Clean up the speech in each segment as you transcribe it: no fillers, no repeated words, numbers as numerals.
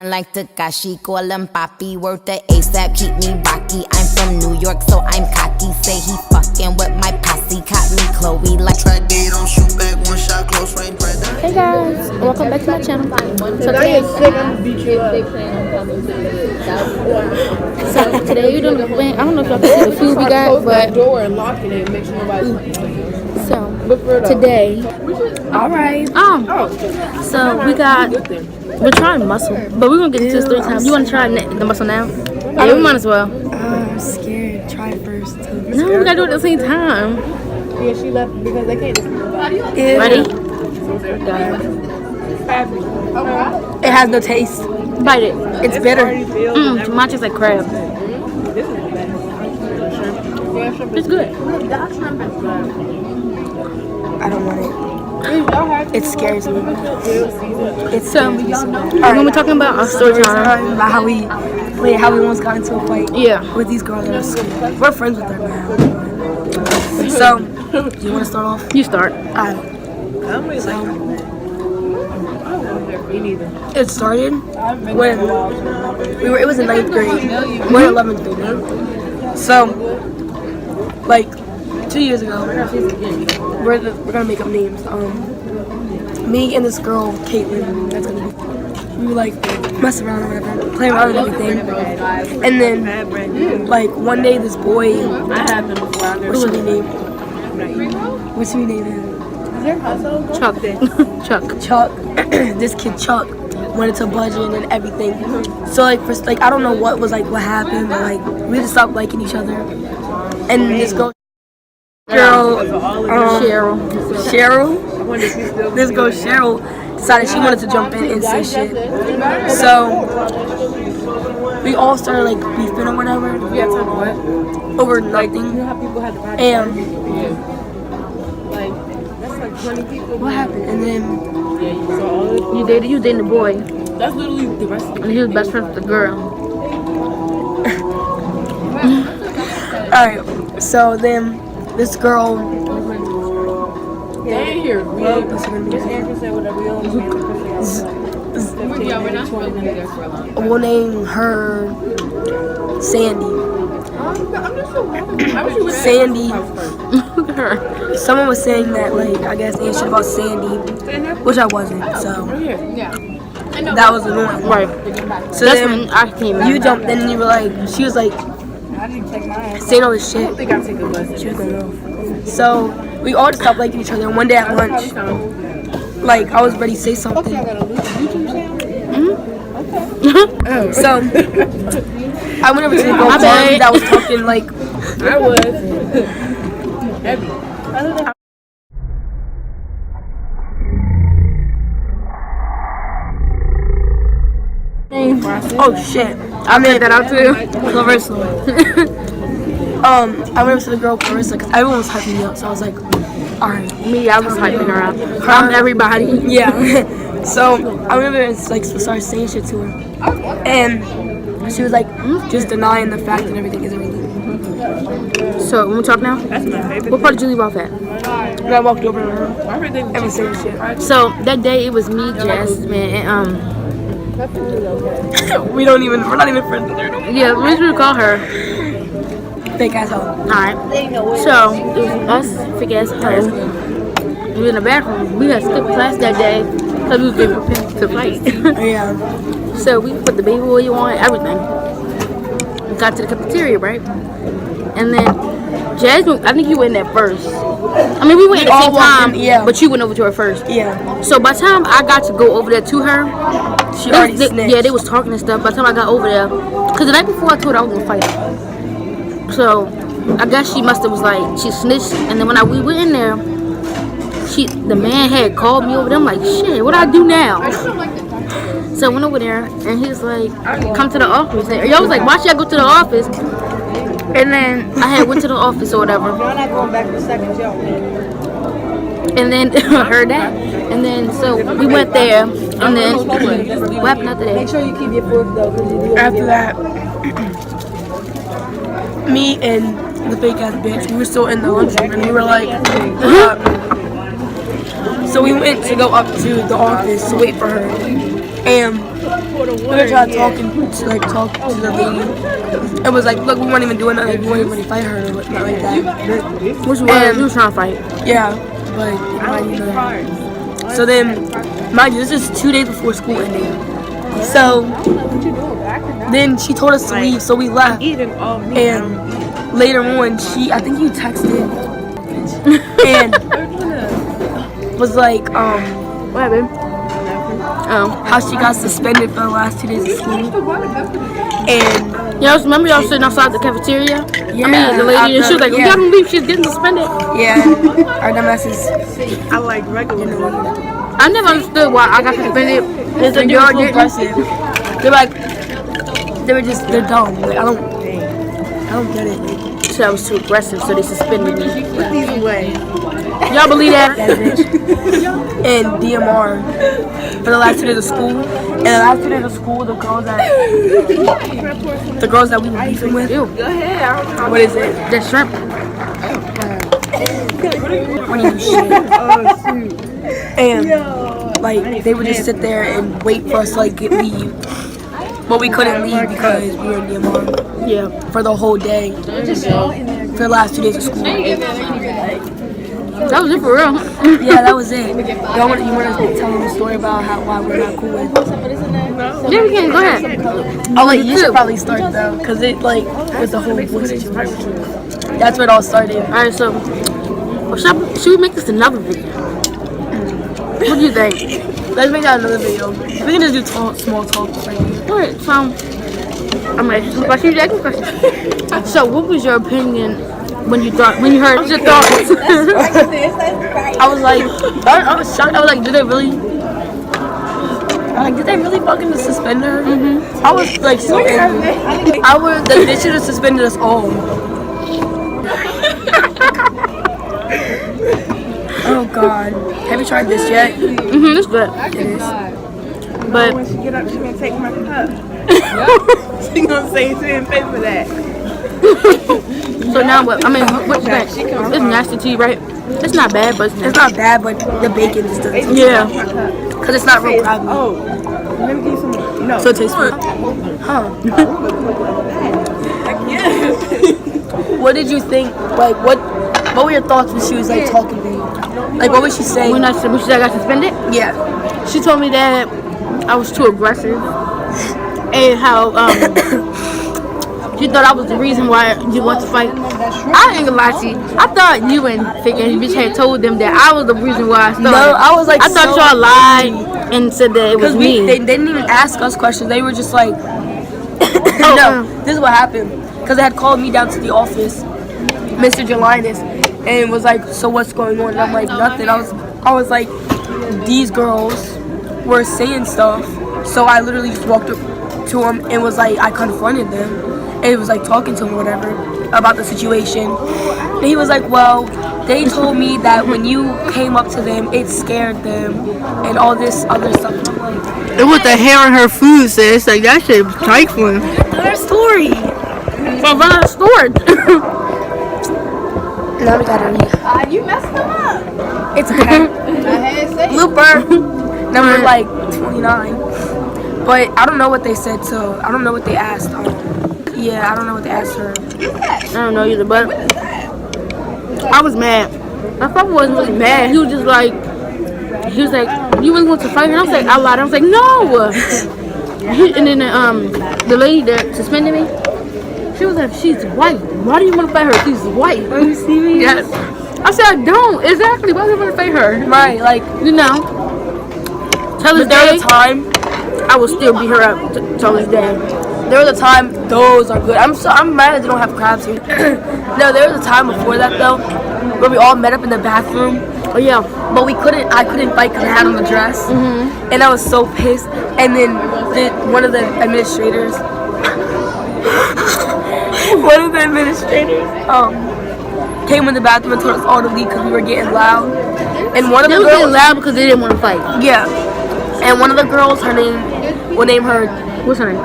Like Takashi, call him Papi, worth the ASAP, keep me rocky. I'm from New York, so I'm cocky. Say he fucking with my posse, caught me Chloe like track day, don't shoot back, one shot, close range, right. Hey guys, welcome back to my channel. So today we're doing a mukbang. I don't know if y'all can see the food we got, but so today, so we got. We're trying muscle, but we're gonna get into this 3 times. You wanna try the muscle now? Yeah, we might as well. I'm scared. Try it first. No, we gotta do it at the same time. Yeah, she left because they can't just Ready? It has no taste. Bite it. It's bitter. Mine tastes like crab. It's good. I don't want it. It scares me. It's So, when we're talking about our story time, about how we once got into a fight. Yeah. With these girls at our school. We're friends with them now. So, do you want to start off? you start. It started when it was in 9th grade. We're in 11th grade. So, like 2 years ago, we're gonna make up names. Me and this girl, Caitlin, that's gonna be. We were like mess around or whatever, play around and everything. And then, like one day, this boy, what should we name? What should we name him? Chuck. Chuck. This kid Chuck wanted to budge in and everything. So like first, like I don't know what happened, but like we just stopped liking each other. And this girl. Cheryl. This girl Cheryl decided she wanted to jump in and say shit. So we all started like beefing or whatever. Over nothing. And what happened? And then You dated the boy. That's literally the rest of And he was best friends with the girl. alright, so then this girl we'll name her Sandy. Sandy. Someone was saying that like I guess they shit about Sandy, which I wasn't, so that was annoying. Right. So That's then when I came in. you jumped in and you were like, she was like saying all this shit. She was going off. So we all just stopped liking each other. And one day at lunch, like I was ready to say something. So I went over to the girl Barbie that was talking like I was heavy. oh shit. I made that out too. Clarissa. I went over to the girl Clarissa because everyone was hyping me up, so I was like, alright. Me, I was hyping her up. I'm everybody. Yeah. So I went over and like started saying shit to her. And she was like just denying the fact that everything is everything. So, when we talk now? What part did you leave off at? And I walked over to her and was saying shit. So, that day it was me, Jasmine, and we're not even friends with her. yeah, what should we call her? Fake asshole. Alright. So, it was us, fake ass hoes. We were in the bathroom. We had skipped class that day because we was getting prepared to fight. Yeah. So, we put the baby oil on, everything. We got to the cafeteria, right? And then, Jasmine, I think you went in there first. I mean, we went at the same time, yeah. But you went over to her first. Yeah. So, by the time I got to go over there to her, She already snitched. Yeah, they was talking and stuff. By the time I got over there, because the night before I told her I was going to fight. So, I guess she must have was like, she snitched. And then when we went in there, the man had called me over there. I'm like, shit, what do I do now? So I went over there, and he was like, come to the office. And y'all was like, why should I go to the office? And then I had went to the office or whatever. Y'all not going back for seconds, y'all. And then I heard that. And then so we went there. And then what happened after that? Make sure you keep your fork though, because you do. After that, me and the fake ass bitch, we were still in the lunchroom, and we were like, so we went to go up to the office to wait for her. And we were trying to talk to the lady. It was like, look, we weren't even doing nothing. We weren't even really fight her or nothing like that. Which one? You was trying to fight. Yeah, but so then, mind you, this is 2 days before school ended. So then she told us to leave, so we left. And later on, I think you texted and was like, What happened? how she got suspended for the last 2 days of school. And Y'all remember y'all sitting outside the cafeteria? yeah, I mean, the lady, and she was like, yeah. "You gotta leave. She's getting suspended." Yeah, our dumbasses. I like regular. I never understood why I got suspended. It's They're so aggressive. They're dumb. Like, I don't get it. So I was too aggressive, so they suspended me. Put these away. Y'all believe that? That bitch. And DMR for the last 2 days of school. And the last 2 days of school, the girls that we were beefing with. Ew. Go ahead. What is it? That shrimp. What do you shit? And like they would just sit there and wait for us to like leave. But we couldn't leave because we were in DMR Yeah. for the whole day. For the last 2 days of school. That was it for real. Yeah, that was it. You want to tell them a story about why we're not cool with? Yeah, we can. Go ahead. Oh, like you should probably start though, cause it like was the whole boy situation. That's where it all started. All right, so should we make this another video? What do you think? Let's make that another video. We can just do small talk. All right, so I'm gonna ask you some questions. You ask me questions. So, what was your opinion when you heard your thoughts? I was like, I was shocked. I was like, did they really fucking suspend her? I was like so angry. They should have suspended us all. Oh God, have you tried this yet? It's good. It is. But When she get up, she gonna take my cup. She gonna say she didn't pay for that. so now what? I mean, what you think? It's nasty to you, right? It's not bad, but It's not bad, but the bacon just doesn't. yeah. Cause it's not real crabby. Oh, let me give you some. No. So it tastes good. Huh? What did you think? Like, what were your thoughts when she was like talking to you? Like, what was she saying? When she said I got suspended, Yeah. she told me that I was too aggressive, and how she thought I was the reason why you want to fight. I ain't gonna lie to you. I thought you and Figure and bitch had told them that I was the reason why I started. No, I was like, I thought y'all lied and said that it was me. They didn't even ask us questions. They were just like, no, this is what happened. Because they had called me down to the office, Mr. Jelinas, and was like, so what's going on? And I'm like, nothing. I was like, these girls were saying stuff. So I literally just walked up to them and was like, I confronted them. And it was like talking to him or whatever about the situation. And he was like, well, they told me that when you came up to them, it scared them and all this other stuff. And I'm like, And with the hair on her food, sis, like that shit was trifling. her story. Well, run stored. Now we gotta read. You messed them up. It's okay. Looper. Number like 29. But I don't know what they said, so I don't know what they asked. Yeah, I don't know what they asked her. I don't know either, but I was mad. My papa wasn't really mad. He was like, you really want to fight her? And I was like, I lied. I was like, no. And then the lady that suspended me, she was like, she's white. Why do you want to fight her? She's white. Are you serious? Yes. I said, I don't. Exactly. Why do you want to fight her? Right, like, You know. Till this there day, was a time. I will still beat her up till this day. There was a time. Those are good. I'm mad that they don't have crabs here. No, there was a time before that though, where we all met up in the bathroom. Oh yeah. But I couldn't fight because I had on the dress, and I was so pissed. And then one of the administrators came in the bathroom and told us all to leave because we were getting loud. And one of They the were getting girls, loud because they didn't want to fight. yeah, and one of the girls, we'll name her. What's her name?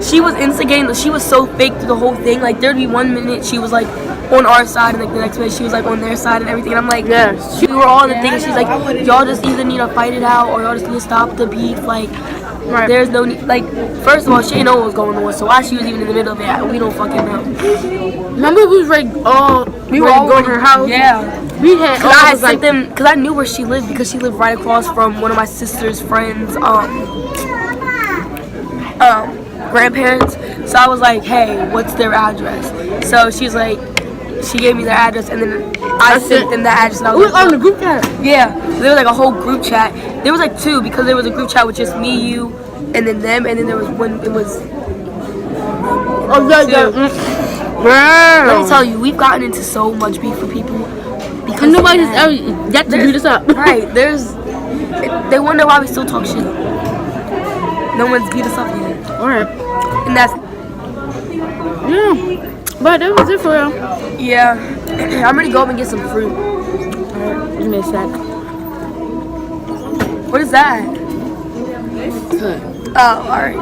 She was instigating. She was so fake through the whole thing. Like there'd be 1 minute she was like on our side, and like the next minute she was like on their side and everything. And I'm like, Yeah. we were all in the thing. And she's like, y'all just either need to fight it out or y'all just need to stop the beef. Like, there's no need. Like, first of all, she didn't know what was going on, so why she was even in the middle of it, we don't fucking know. Remember we was like we were all going to her house. Yeah. We had Cause I had sent them, cause I knew where she lived because she lived right across from one of my sister's friends' grandparents. So I was like, hey, what's their address? So she's like, she gave me their address, and then I sent them that address. And I We was was on the group chat. yeah, there was like a whole group chat. There was like two because there was a group chat with just me, you, and then them, and then there was one. It was. Oh yeah. Let me tell you, we've gotten into so much beef with people because And nobody's of that. ever got to beat us up. Right, they wonder why we still talk shit. No one's beat us up yet. Alright. And that's, Yeah. But that was it for real. yeah. I'm ready to go up and get some fruit. Alright, give me a sec. What is that? Good. Oh, alright.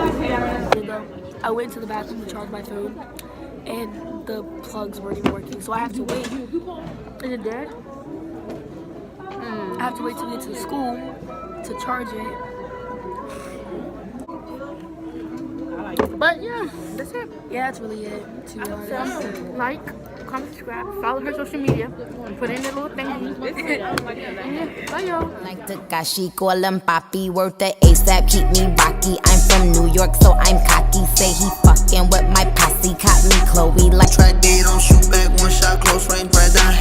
I went to the bathroom to charge my phone, and the plugs weren't even working, so I have to wait. Is it dead? I have to wait till we get to the school to charge it. But yeah, that's it. Yeah, that's really it. To be honest. So, like, comment, subscribe, follow her social media, and put in the little thingy. Yeah, bye y'all. Like Takashi, call him Papi, worth the ASAP, keep me rocky. I'm from New York, so I'm cocky. Say he fucking with my posse, caught me Chloe like Track day, don't shoot back, one shot, close range, right down.